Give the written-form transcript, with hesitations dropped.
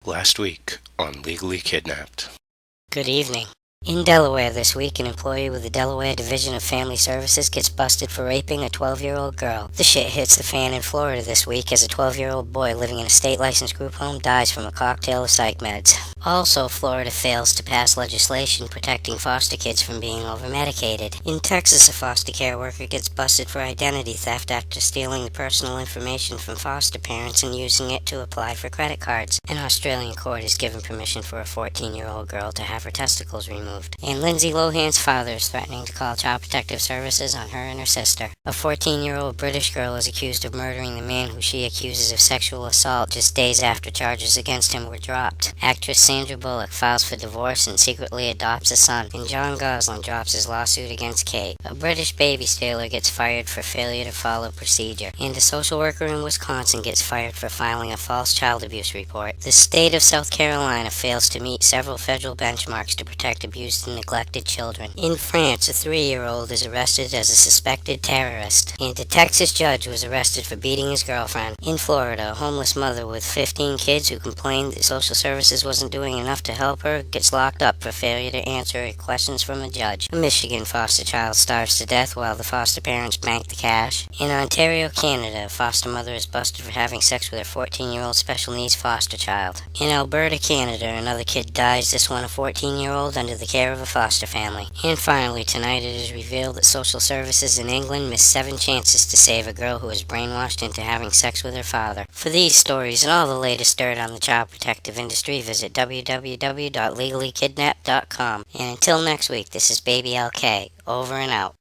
Last week on Legally Kidnapped. Good evening. In Delaware this week, an employee with the Delaware Division of Family Services gets busted for raping a 12-year-old girl. The shit hits the fan in Florida this week as a 12-year-old boy living in a state-licensed group home dies from a cocktail of psych meds. Also, Florida fails to pass legislation protecting foster kids from being over-medicated. In Texas, a foster care worker gets busted for identity theft after stealing the personal information from foster parents and using it to apply for credit cards. An Australian court has given permission for a 14-year-old girl to have her testicles removed. And Lindsay Lohan's father is threatening to call Child Protective Services on her and her sister. A 14-year-old British girl is accused of murdering the man who she accuses of sexual assault just days after charges against him were dropped. Actress Sandra Bullock files for divorce and secretly adopts a son. And John Gosling drops his lawsuit against Kate. A British baby stealer gets fired for failure to follow procedure. And a social worker in Wisconsin gets fired for filing a false child abuse report. The state of South Carolina fails to meet several federal benchmarks to protect abused and neglected children. In France, a 3-year-old is arrested as a suspected terrorist. And a Texas judge was arrested for beating his girlfriend. In Florida, a homeless mother with 15 kids who complained that social services wasn't doing enough to help her gets locked up for failure to answer questions from a judge. A Michigan foster child starves to death while the foster parents bank the cash. In Ontario, Canada, a foster mother is busted for having sex with her 14-year-old special needs foster child. In Alberta, Canada, another kid dies, this one a 14-year-old under the care of a foster family. And finally, tonight it is revealed that social services in England missed 7 chances to save a girl who was brainwashed into having sex with her father. For these stories and all the latest dirt on the child protective industry, visit www.legallykidnapped.com. And until next week, this is Baby LK, over and out.